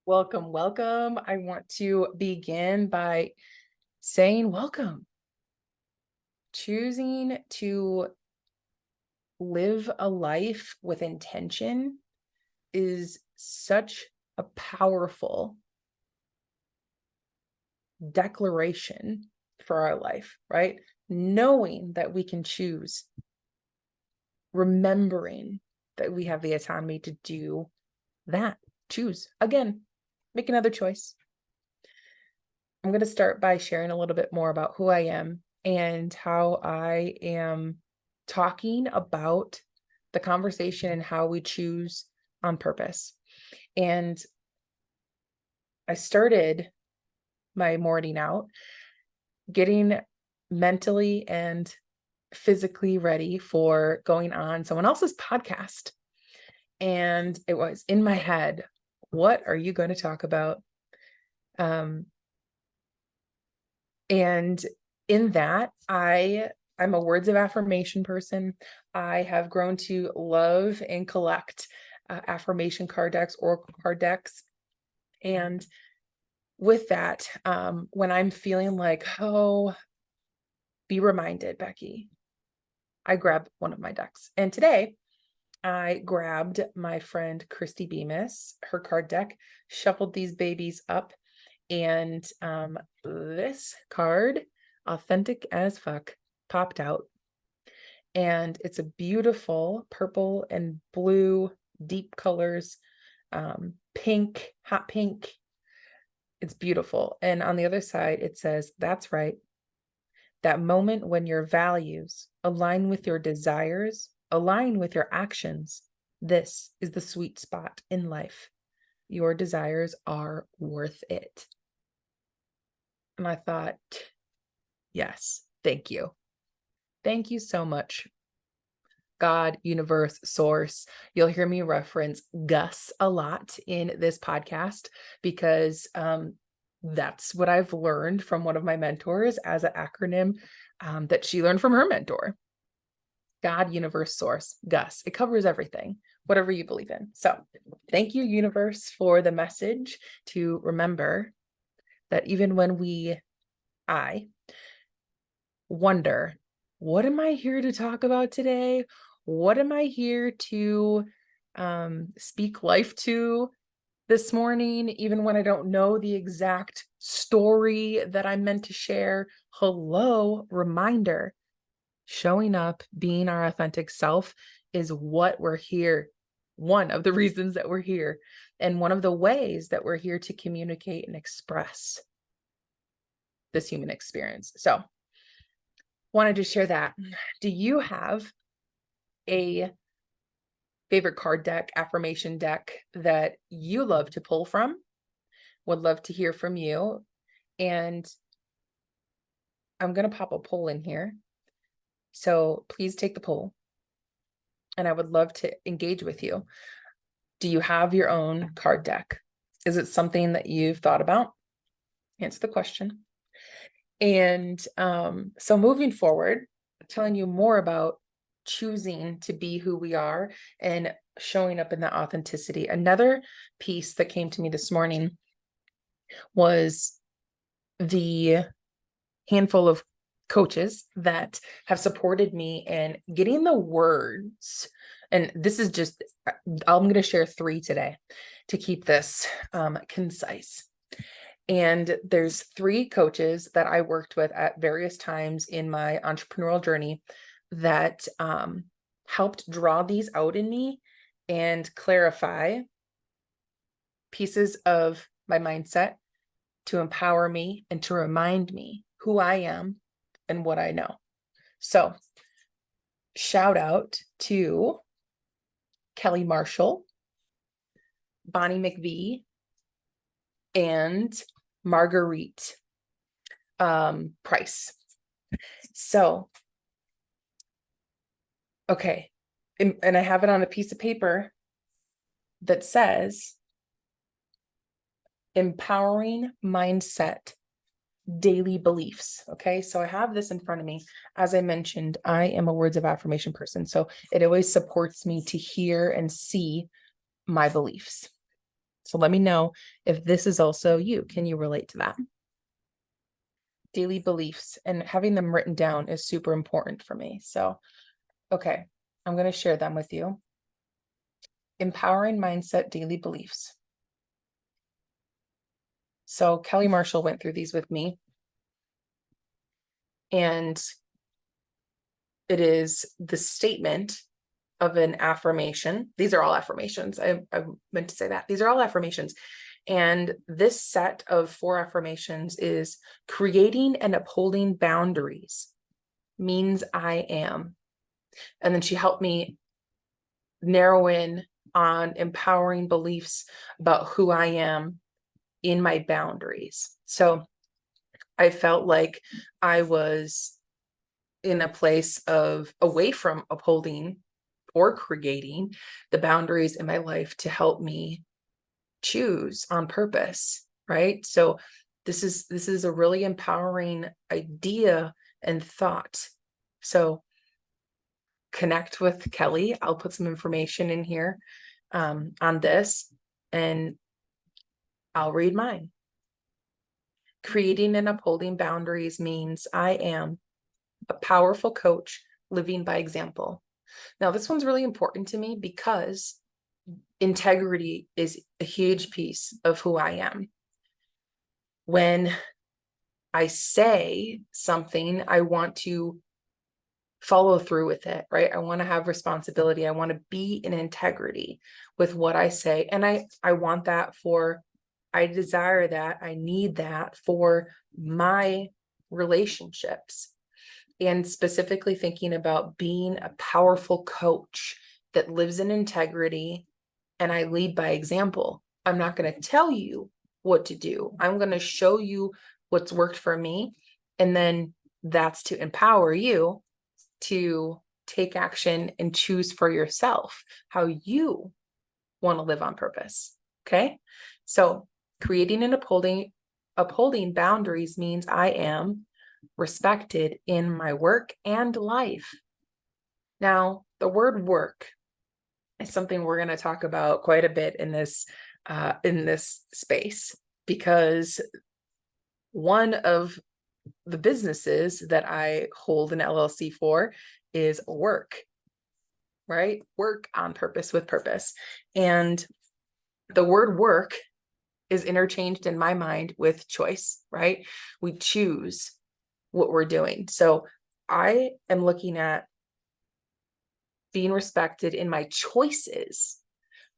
Welcome, welcome. I want to begin by saying welcome. Choosing to live a life with intention is such a powerful declaration for our life, right? Knowing that we can choose, remembering that we have the autonomy to do that, choose again, make another choice. I'm going to start by sharing a little bit more about who I am and how I am talking about the conversation and how we choose on purpose. And I started my morning out getting mentally and physically ready for going on someone else's podcast. And it was in my head, what are you going to talk about? Um, And in that, I'm a words of affirmation person. I have grown to love and collect affirmation card decks, oracle card decks. And with that, when I'm feeling like, oh, be reminded, Becky, I grab one of my decks. And today I grabbed my friend Christy Bemis, her card deck, shuffled these babies up, and this card, authentic as fuck, popped out. And it's a beautiful purple and blue, deep colors, pink, hot pink. It's beautiful. And on the other side, it says, that's right. That moment when your values align with your desires, align with your actions. This is the sweet spot in life. Your desires are worth it. And I thought, yes, thank you. Thank you so much, God, universe, source. You'll hear me reference Gus a lot in this podcast because that's what I've learned from one of my mentors as an acronym that she learned from her mentor. God, universe, source, Gus. It covers everything, whatever you believe in. So thank you, universe, for the message to remember that even when I wonder, what am I here to talk about today? What am I here to speak life to this morning, even when I don't know the exact story that I'm meant to share? Hello, reminder. Showing up, being our authentic self is what we're here. One of the reasons that we're here, and one of the ways that we're here to communicate and express this human experience. So, wanted to share that. Do you have a favorite card deck, affirmation deck that you love to pull from? Would love to hear from you. And I'm going to pop a poll in here. So please take the poll. And I would love to engage with you. Do you have your own card deck? Is it something that you've thought about? Answer the question. And so moving forward, telling you more about choosing to be who we are and showing up in that authenticity. Another piece that came to me this morning was the handful of coaches that have supported me in getting the words. And this is just, I'm going to share 3 today to keep this concise. And there's 3 coaches that I worked with at various times in my entrepreneurial journey that helped draw these out in me and clarify pieces of my mindset to empower me and to remind me who I am and what I know. So, shout out to Kelly Marshall, Bonnie McVie, and Marguerite Price. So, okay. And I have it on a piece of paper that says empowering mindset daily beliefs. Okay. So I have this in front of me. As I mentioned, I am a words of affirmation person. So it always supports me to hear and see my beliefs. So let me know if this is also you. Can you relate to that? Daily beliefs, and having them written down is super important for me. So, okay, I'm going to share them with you. Empowering mindset daily beliefs. So Kelly Marshall went through these with me, and it is the statement of an affirmation. These are all affirmations. I meant to say that. These are all affirmations. And this set of 4 affirmations is creating and upholding boundaries means I am. And then she helped me narrow in on empowering beliefs about who I am in my boundaries. So I felt like I was in a place of away from upholding or creating the boundaries in my life to help me choose on purpose, right? So this is a really empowering idea and thought. So connect with Kelly. I'll put some information in here on this, and I'll read mine. Creating and upholding boundaries means I am a powerful coach living by example. Now, this one's really important to me because integrity is a huge piece of who I am. When I say something, I want to follow through with it, right? I want to have responsibility. I want to be in integrity with what I say. And I want that I desire that, I need that for my relationships. And specifically thinking about being a powerful coach that lives in integrity, and I lead by example. I'm not going to tell you what to do. I'm going to show you what's worked for me. And then that's to empower you to take action and choose for yourself how you want to live on purpose. Okay. So creating and upholding boundaries means I am respected in my work and life. Now, the word work is something we're going to talk about quite a bit in this space, because one of the businesses that I hold an LLC for is work, right? Work on purpose with purpose. And the word work is interchanged in my mind with choice, right? We choose what we're doing. So I am looking at being respected in my choices,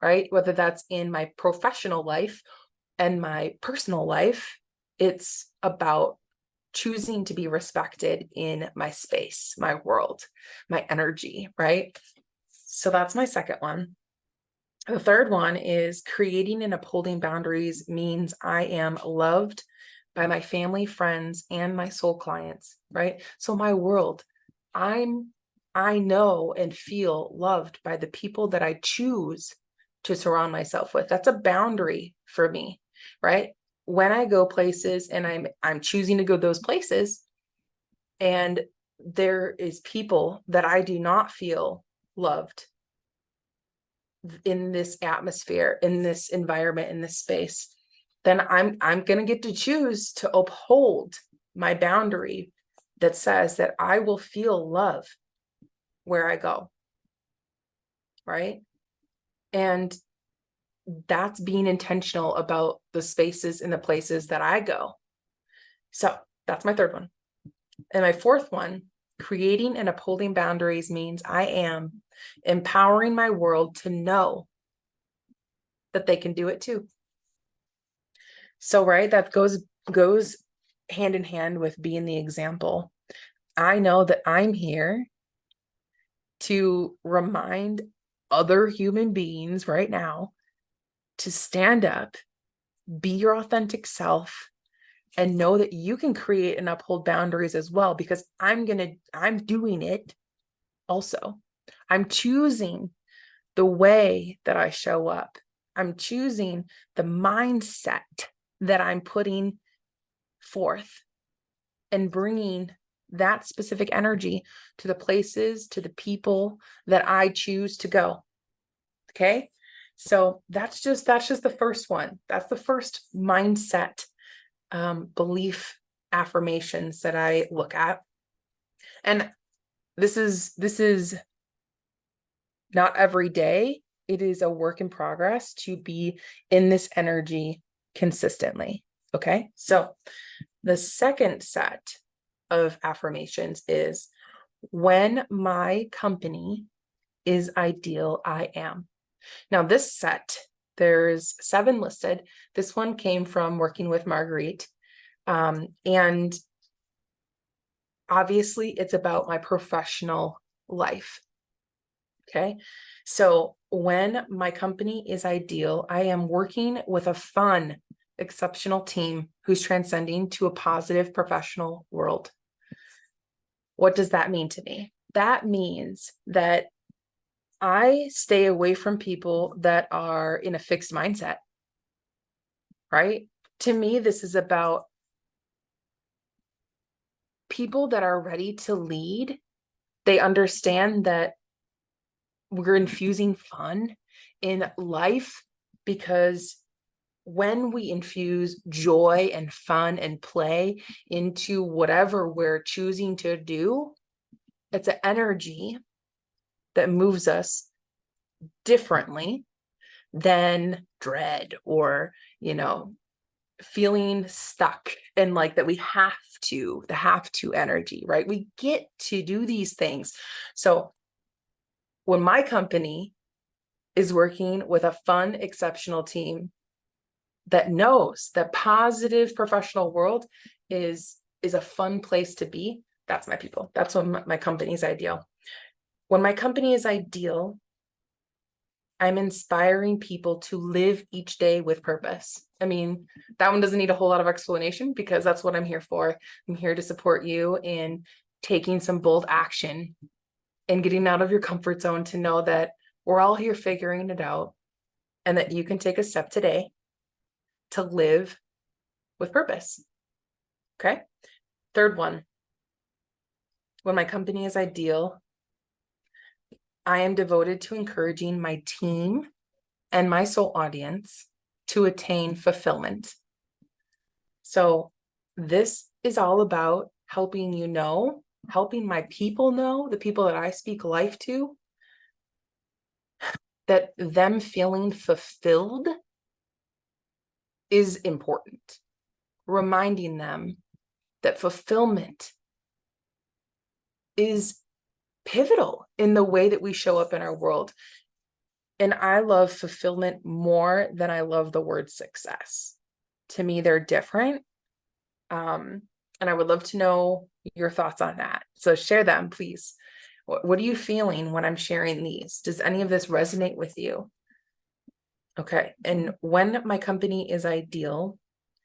right? Whether that's in my professional life and my personal life, it's about choosing to be respected in my space, my world, my energy, right? So that's my second one. The third one is creating and upholding boundaries means I am loved by my family, friends, and my soul clients, right? So my world, I know and feel loved by the people that I choose to surround myself with. That's a boundary for me, right? When I go places and I'm choosing to go those places, and there is people that I do not feel loved in this atmosphere, in this environment, in this space, then I'm going to get to choose to uphold my boundary that says that I will feel love where I go, right? And that's being intentional about the spaces and the places that I go. So that's my third one. And my fourth one, creating and upholding boundaries means I am empowering my world to know that they can do it too. So, right, that goes hand in hand with being the example. I know that I'm here to remind other human beings right now to stand up, be your authentic self, and know that you can create and uphold boundaries as well, because I'm doing it also. I'm choosing the way that I show up. I'm choosing the mindset that I'm putting forth and bringing that specific energy to the places, to the people that I choose to go. Okay. So that's just the first one. That's the first mindset, belief affirmations that I look at. And this is not every day. It is a work in progress to be in this energy consistently. Okay. So the second set of affirmations is, when my company is ideal, I am. Now, this set, there's 7 listed. This one came from working with Marguerite. And obviously, it's about my professional life. Okay. So when my company is ideal, I am working with a fun, exceptional team who's transcending to a positive professional world. What does that mean to me? That means that I stay away from people that are in a fixed mindset, right? To me, this is about people that are ready to lead. They understand that we're infusing fun in life, because when we infuse joy and fun and play into whatever we're choosing to do, it's an energy that moves us differently than dread or, feeling stuck and like that we have to, the have to energy, right? We get to do these things. So when my company is working with a fun, exceptional team that knows that positive professional world is a fun place to be, that's my people. That's when my company is ideal. When my company is ideal, I'm inspiring people to live each day with purpose. I mean, that one doesn't need a whole lot of explanation, because that's what I'm here for. I'm here to support you in taking some bold action and getting out of your comfort zone, to know that we're all here figuring it out, and that you can take a step today to live with purpose. Okay. Third one, when my company is ideal, I am devoted to encouraging my team and my soul audience to attain fulfillment. So this is all about helping helping my people know, the people that I speak life to, that them feeling fulfilled is important. Reminding them that fulfillment is pivotal in the way that we show up in our world. And I love fulfillment more than I love the word success. To me, they're different. And I would love to know your thoughts on that. So share them, please. What are you feeling when I'm sharing these? Does any of this resonate with you? Okay. And when my company is ideal,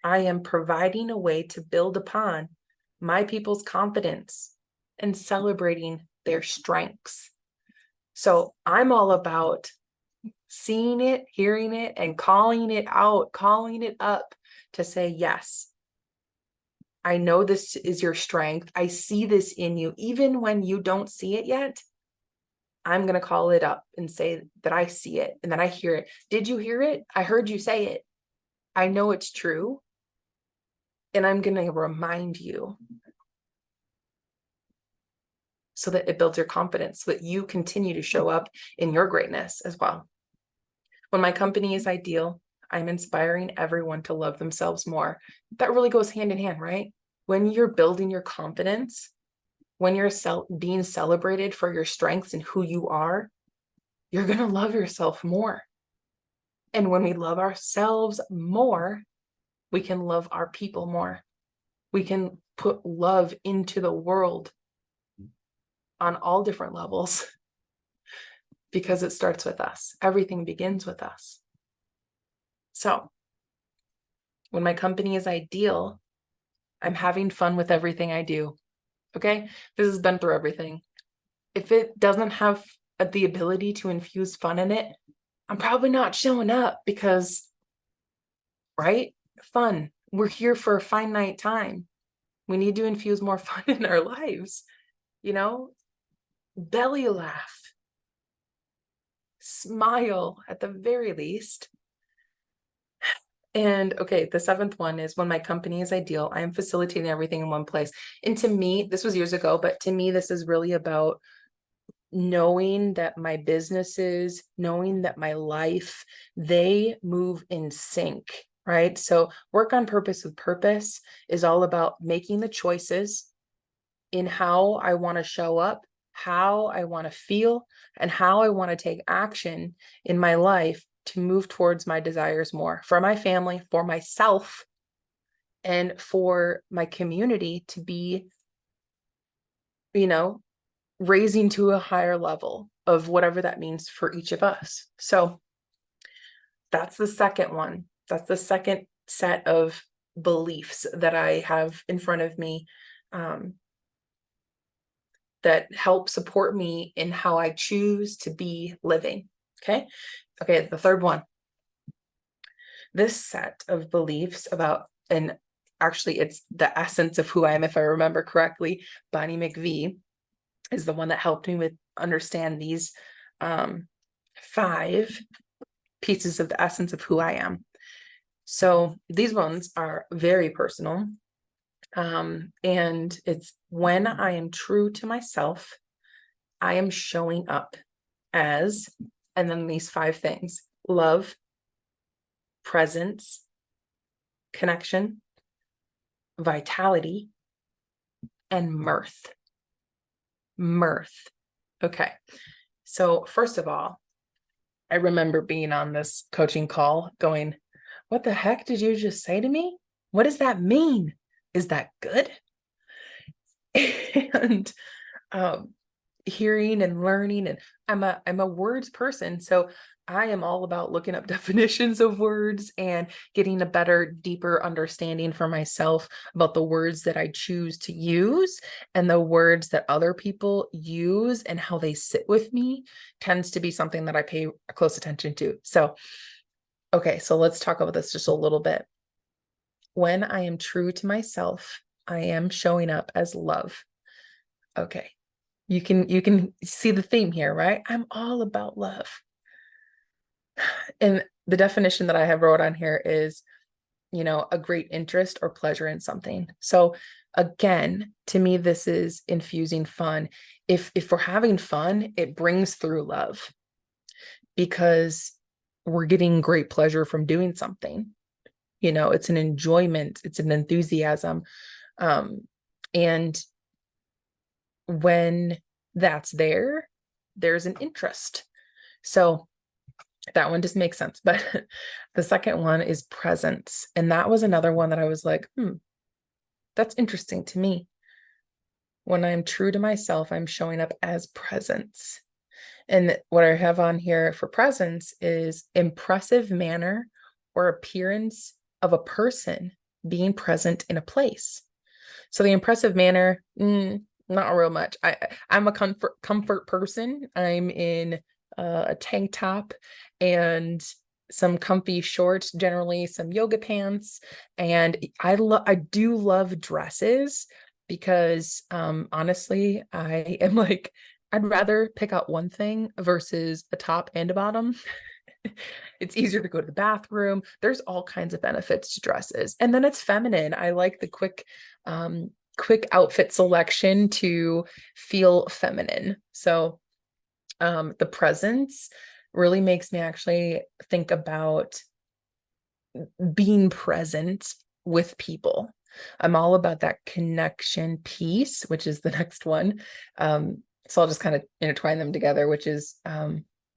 I am providing a way to build upon my people's confidence and celebrating their strengths. So I'm all about seeing it, hearing it, and calling it out, calling it up, to say, yes, I know this is your strength. I see this in you. Even when you don't see it yet, I'm going to call it up and say that I see it and that I hear it. Did you hear it? I heard you say it. I know it's true. And I'm going to remind you, so that it builds your confidence, so that you continue to show up in your greatness as well. When my company is ideal, I'm inspiring everyone to love themselves more. That really goes hand in hand, right? When you're building your confidence, when you're being celebrated for your strengths and who you are, you're going to love yourself more. And when we love ourselves more, we can love our people more. We can put love into the world on all different levels, because it starts with us. Everything begins with us. So when my company is ideal, I'm having fun with everything I do. Okay. This has been through everything. If it doesn't have the ability to infuse fun in it, I'm probably not showing up, because, right? Fun. We're here for a finite time. We need to infuse more fun in our lives, belly laugh. smile at the very least. And okay, the seventh one is when my company is ideal, I am facilitating everything in one place. And to me, this was years ago, but to me, this is really about knowing that my businesses, knowing that my life, they move in sync, right? So work on purpose with purpose is all about making the choices in how I want to show up, how I want to feel, and how I want to take action in my life to move towards my desires more for my family, for myself, and for my community to be, raising to a higher level of whatever that means for each of us. So that's the second one. That's the second set of beliefs that I have in front of me, that help support me in how I choose to be living. Okay. The third one. This set of beliefs about, and actually it's the essence of who I am, if I remember correctly, Bonnie McVie is the one that helped me with understand these 5 pieces of the essence of who I am. So these ones are very personal. And it's when I am true to myself, I am showing up as, and then these 5 things: love, presence, connection, vitality, and mirth. Mirth. Okay. So first of all, I remember being on this coaching call going, what the heck did you just say to me? What does that mean? Is that good? And hearing and learning, and I'm a words person, so I am all about looking up definitions of words and getting a better, deeper understanding for myself about the words that I choose to use, and the words that other people use and how they sit with me tends to be something that I pay close attention to. So so let's talk about this just a little bit. When I am true to myself, I am showing up as love. Okay. You can see the theme here, right? I'm all about love. And the definition that I have wrote on here is, a great interest or pleasure in something. So again, to me, this is infusing fun. If we're having fun, it brings through love because we're getting great pleasure from doing something. It's an enjoyment, it's an enthusiasm. And when that's there's an interest. So that one just makes sense. But the second one is presence. And that was another one that I was like, that's interesting to me. When I'm true to myself, I'm showing up as presence. And what I have on here for presence is impressive manner or appearance of a person being present in a place. So the impressive manner, not real much. I'm a comfort person. I'm in a tank top and some comfy shorts, generally some yoga pants. And I do love dresses because honestly, I am like, I'd rather pick out one thing versus a top and a bottom. It's easier to go to the bathroom. There's all kinds of benefits to dresses. And then it's feminine. I like the quick outfit selection to feel feminine. So the presence really makes me actually think about being present with people. I'm all about that connection piece, which is the next one. So I'll just kind of intertwine them together, which is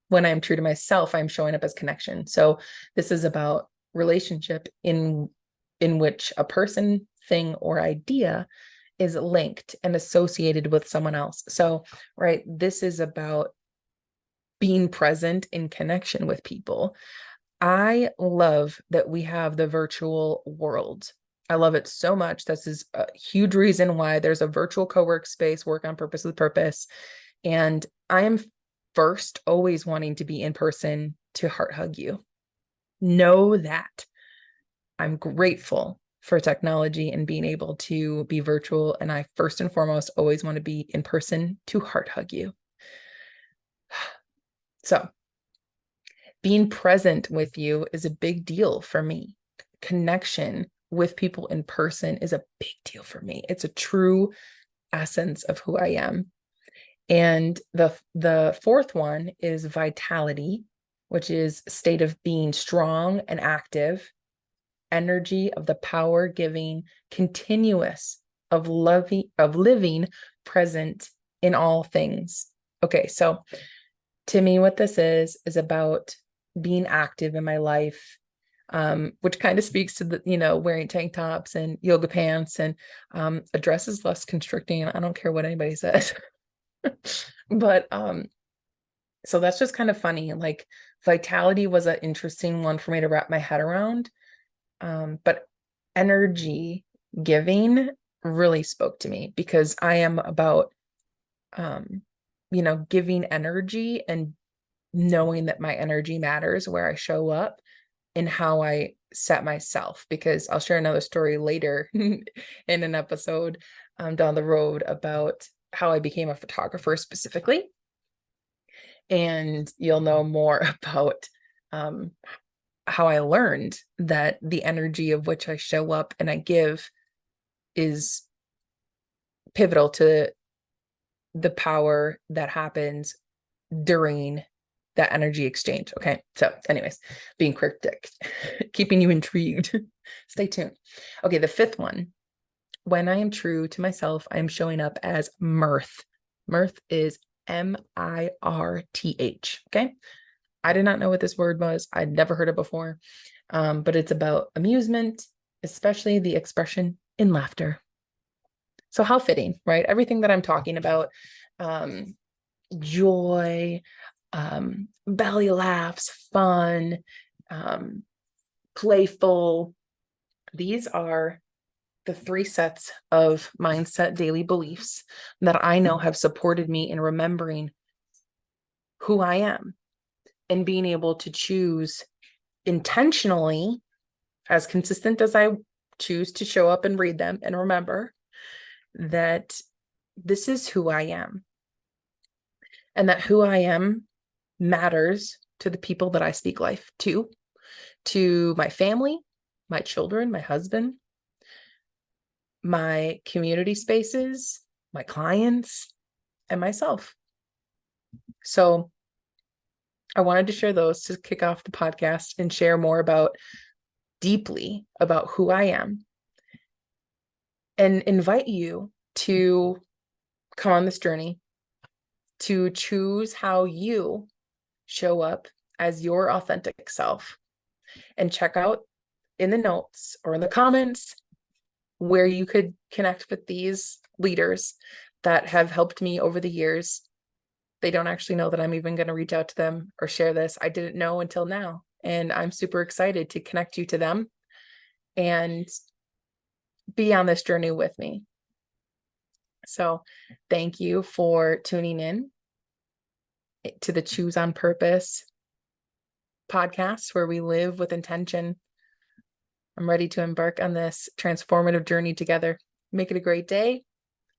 when I'm true to myself, I'm showing up as connection. So this is about relationship in which a person, thing, or idea is linked and associated with someone else. So, right, this is about being present in connection with people. I love that we have the virtual world. I love it so much. This is a huge reason why there's a virtual co-work space, work on purpose with purpose. And I am first always wanting to be in person to heart hug you. Know that I'm grateful for technology and being able to be virtual. And I first and foremost always want to be in person to heart hug you. So being present with you is a big deal for me. Connection with people in person is a big deal for me. It's a true essence of who I am. And the fourth one is vitality, which is a state of being strong and active, energy of the power giving, continuous of living present in all things. Okay, so to me, what this is about being active in my life, which kind of speaks to the, wearing tank tops and yoga pants, and a dress is less constricting. I don't care what anybody says. But so that's just kind of funny. Like, vitality was an interesting one for me to wrap my head around. But energy giving really spoke to me, because I am about giving energy and knowing that my energy matters where I show up and how I set myself. Because I'll share another story later in an episode down the road about how I became a photographer specifically. And you'll know more about how I learned that the energy of which I show up and I give is pivotal to the power that happens during that energy exchange. Okay. So anyways, being cryptic, keeping you intrigued. Stay tuned. Okay. The fifth one, when I am true to myself, I am showing up as mirth. Mirth is MIRTH. Okay. I did not know what this word was. I'd never heard it before. But it's about amusement, especially the expression in laughter. So how fitting, right? Everything that I'm talking about, joy, belly laughs, fun, playful. These are the 3 sets of mindset daily beliefs that I know have supported me in remembering who I am and being able to choose intentionally, as consistent as I choose to show up and read them and remember that this is who I am, and that who I am matters to the people that I speak life to my family, my children, my husband, my community spaces, my clients, and myself. So I wanted to share those to kick off the podcast and share more deeply about who I am, and invite you to come on this journey to choose how you show up as your authentic self, and check out in the notes or in the comments where you could connect with these leaders that have helped me over the years. They don't actually know that I'm even going to reach out to them or share this. I didn't know until now, and I'm super excited to connect you to them and be on this journey with me. So thank you for tuning in to the Choose on Purpose podcast, where we live with intention. I'm ready to embark on this transformative journey together. Make it a great day.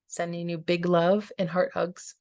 Sending you big love and heart hugs.